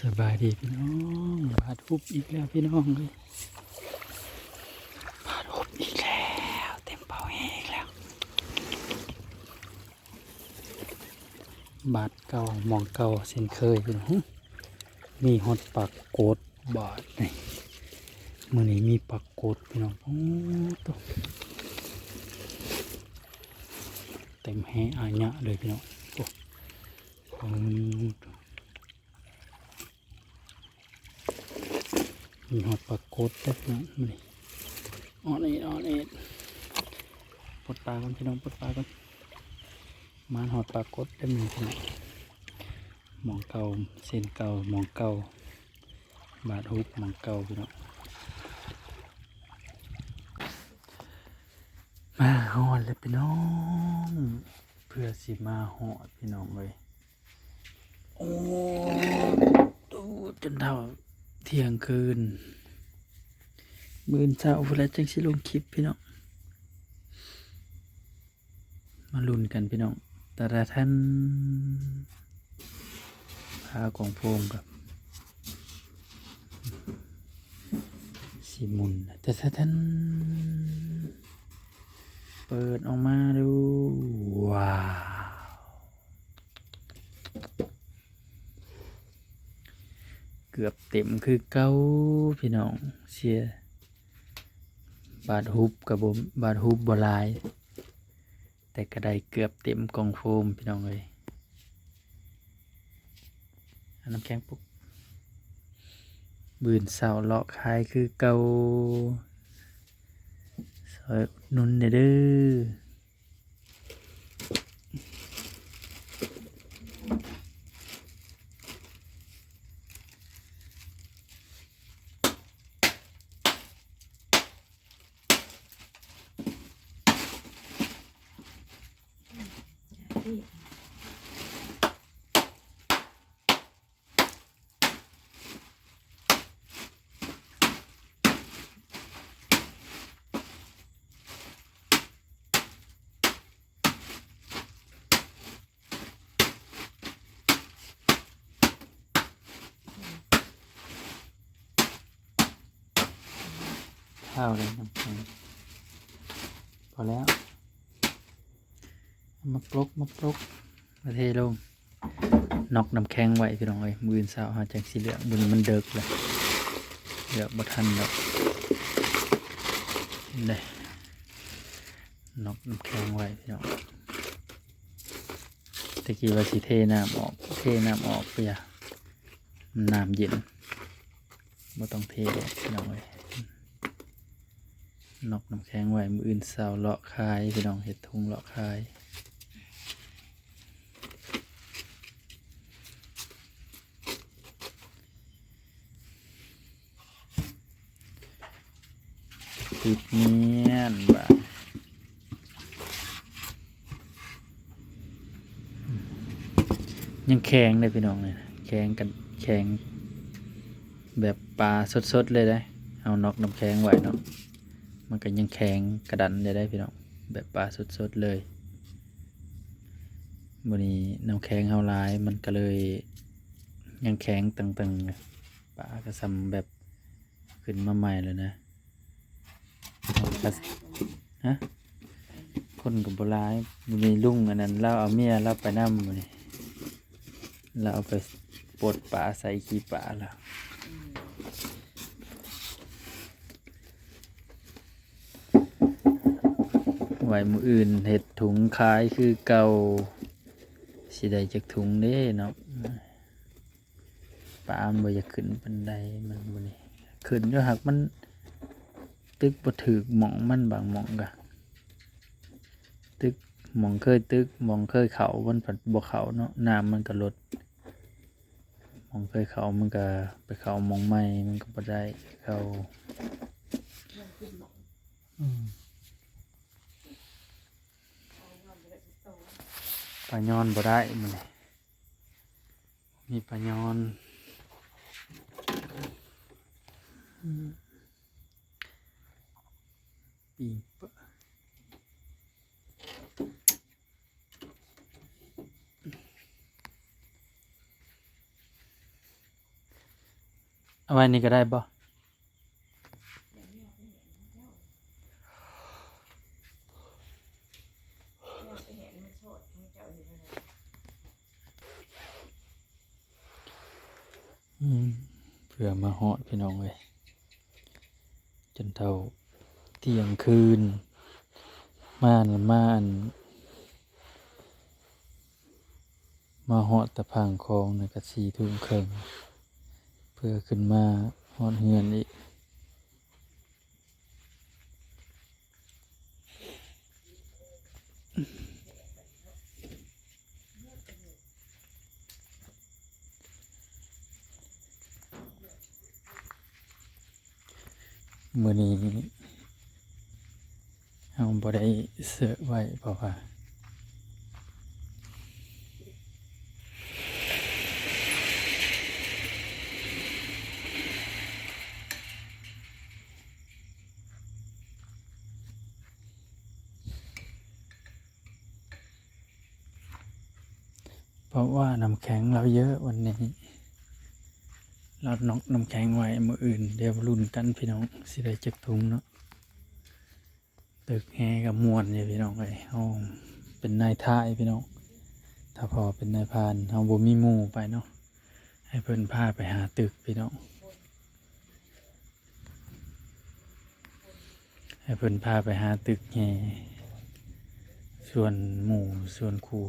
สบายดีพี่น้องบาดฮุบอีกแล้วพี่น้องเลยบาดฮุบอีกแล้วเต็มเป่าแห้งแล้วบาดเก่ามองเก่าเส้นเคยพี่น้องมีฮอตปักโกดบาดนี่มื้อนี้มีปักโกดพี่น้องโอ้ตัวเต็มแห้งอาญะเลยพี่น้องโอ้มีฮอตปักโกดเต็มนะมื้อนี้ออนเอ็ดปลดปลาก่อนพี่น้องปลดปลาก่อนมาหอดปลากดได้ไหมพี่น้องมองเก่าเส้นเก่ามองเก่าบาดฮุบมองเก่าพี่น้องมาหอดเลยพี่น้องเพื่อสิมาหอดพี่น้องเลยโอ้ตูจนเท่าเที่ยงคืนมื้อเช้าเวลาจังสิลงคลิปพี่น้องมาลุ้นกันพี่น้องแต่ละท่านพาของโพงกับสีมุนแต่ละท่านเปิดออกมาดูว้าวเกือบเต็มคือเก้าพี่น้องเชียบาดฮุบกับบาดฮุบบลายแต่ก็ได้เกือบเต็มกล่องโฟมพี่น้องเลยน้ำแข็งปุ๊บบืนเสาเลาะคายคือเก่าซอยอุดหนุนเด้ข้าวเลยน้ำแข็งพอแล้วมาปลุกมาเทลงนอกน้ำแข็งไว้พี่น้องเอ้ยมือสาวหาจังสีเหลืองมือมันเดิกเลยเหลือกบ่ทันดอกนี่นอกน้ำแข็งไว้พี่น้องตะกี้ว่าสิเทน้ำออกเพื่อน้ำเย็นบ่ต้องเทพี่น้องเอ้ยนอกน้ำแข็งไว้มืออื่นสาวเลาะคายพี่น้องเห็ดทุงเลาะคายติดเนียนบ่ายังแข็งเลยพี่น้องเลยแข็งกันแข็งแบบปลาสดๆเลยได้เอานอกน้ำแข็งไว้เนาะมันก็ยังแข็งกระดันได้พี่น้องแบบปลาสดๆเลยวันนี้น้ำแข็งเอาลายมันก็เลยยังแข็งตึงๆปลากระซำแบบขึ้นมาใหม่เลยนะฮะคนกับโบราณมีลุงอันนั้นเราเอาเมียเราไปนั่มนี่เราเอาไปปลดปลาใส่ขี้ปลาแล้วไว้มืออื่นเห็ดถุงขายคือเก่าสิได้จากถุงเด้เนาะปลามันบ่อยากขึ้นบันไดมันบ่นี่ขึ้นอยู่หักมันตึกบ่ถึกหม่องมันบางหม่องกะตึกหม่องเคยตึกหม่องเคยเขามันผัดบ่เขาเนาะน้ำมันก็ลดหม่องเคยเขามันก็ไปเขาหม่องใหม่มันก็บ่ได้เขาปลาย้อนบ่ได้มันมีปลาย้อนปีปะ เอาไว้นี่ก็ได้บ่เพื่อมาฮอดพี่น้องเว้ยจนเท่าเที่ยงคืนมาฮอดตะพังคลองในกะ4 ทุ่มครึ่งเพื่อขึ้นมาฮอดเฮือนอีกมื้อนี้เฮาบ่ได้เสิร์ฟไว้เพราะว่าน้ำแข็งเราเยอะวันนี้เรานอกน้ำแข็งไว้มื้ออื่นเดี๋ยวลุ้นกันพี่น้องสิได้จักถุงเนาะตึกแฮกับม่วนอยู่พี่น้องเอ้ยเฮาเป็นนายท้ายพี่น้องถ้าพอเป็นนายพรานเฮาบ่มีหมู่ไปเนาะให้เพิ่นพาไปหาตึกพี่น้องให้เพิ่นพาไปหาตึกแฮส่วนหมู่ส่วนครู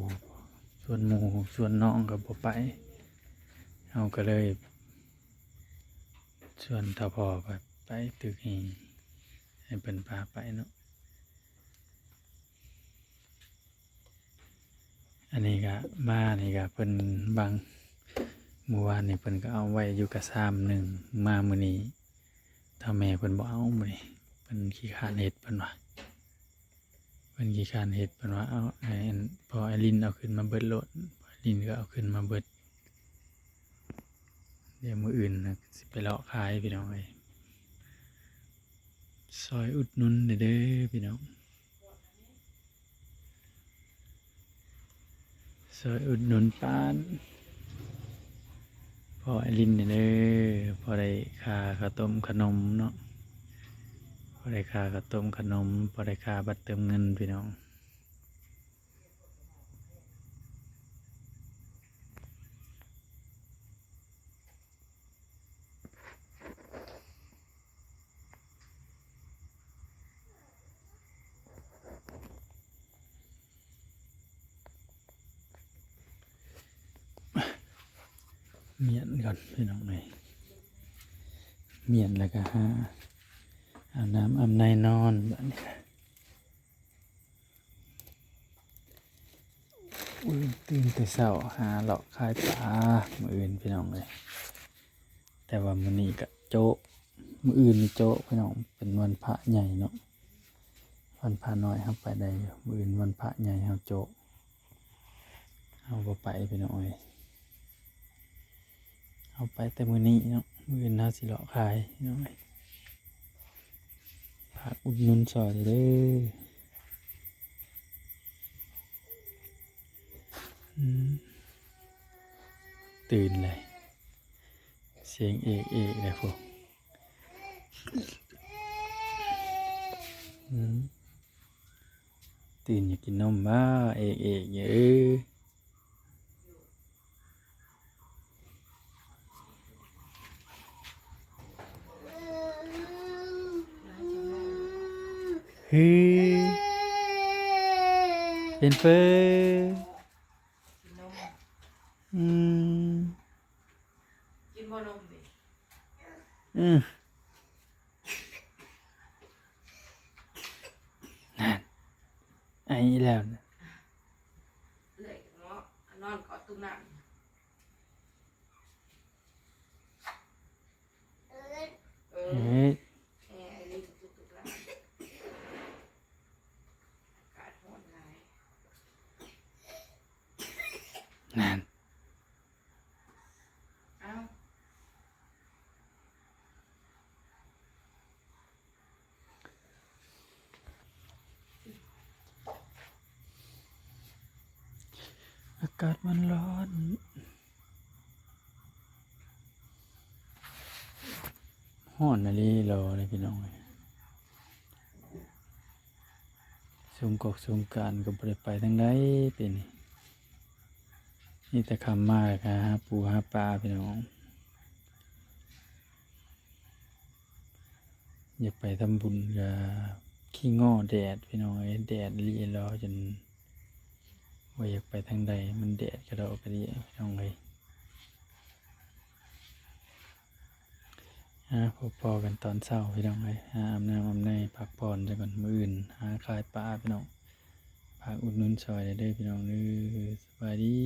ส่วนหมู่ส่วนน้องก็บ่ไปเฮาก็เลยส่วนถ้าพอไปตึกแฮให้เพิ่นพาไปเนาะอันนี้ก็มานี่ก็เพิ่นบางเมื่อวานนี่เพิ่นก็เอาไว้อยู่กับ1มามื้อนี้ถ้าแม่เพิ่นบ่เอามื้อนี้เพิ่นขี้คร้านเฮ็ดเพิ่นว่าเพิ่นขี้คร้านเฮ็ดเพิ่นว่าเอาให้พอไอรินเอาขึ้นมาเบิดโลดพอไอรินก็เอาขึ้นมาเบิดเดี๋ยวมื้ออื่นน่ะสิไปเลาะขายพี่น้องเอ้ยซอยอุดหนุนเด้อพี่น้องซอยอุดหนุนป้านพอไอรินเด้อพอได้ค่าข้าวต้มขนมเนาะพอได้ค่าข้าวต้มขนมพอได้ค่าบัตรเติมเงินพี่น้องเมียนก่อนพี่น้องเอ้ยเมียนแล้วก็หาอาบน้ำอาบในนอนแบบนี้ตื่นแต่เช้าหาเลาะขายปลามื้ออื่นพี่น้องเลยแต่ว่ามื้อนี้ก็โจ๊ะมื้ออื่นนี่โจ๊ะพี่น้องเป็นวันพระใหญ่เนาะวันพระน้อยเฮาไปได้อยู่มื้ออื่นวันพระใหญ่เฮาโจ๊ะเฮาบ่ไปพี่น้องเอ้ยเฮาไปแต่มื้อนี้เนาะมื้ออื่นเฮาสิเลาะขายพี่น้องเอ้ยฝากอุดหนุนซอยเด้อตื่นเลยเสียงเอกเลยพวกตื่นอยากกินนมบ้าเอกเยอะฮือเป็นเฟอกินบ่นมดินั่นไอ้แล้วนะเลยเนาะนอนกอดตุ้งนั่งเฮ้ยไอ้ลิ้นตุกๆแล้วอากาศร้อนหลายนั่นเอ้าอากาศมันร้อน ฮ้อนอะลีรอเลยพี่น้องเอ้ยสงกรานต์ก็บ่ได้ไปทางใดปีนี้มีแต่ค่ำมาแล้วก็หาปูหาปลาพี่น้องอยากไปทำบุญก็ขี้ง้อแดดพี่น้องเอ้ยแดดอีหลีรอจนบ่อยากไปทางใดมันแดดกระดอกกระเดี้ยพี่น้องเอ้ยพอกันตอนเช้าพี่น้องเอ้ยอาบน้ำอาบในพักผ่อนซะก่อนมื้ออื่นหาขายปลาพี่น้องฝากอุดหนุนซอยได้เด้อพี่น้องเด้อสบายดี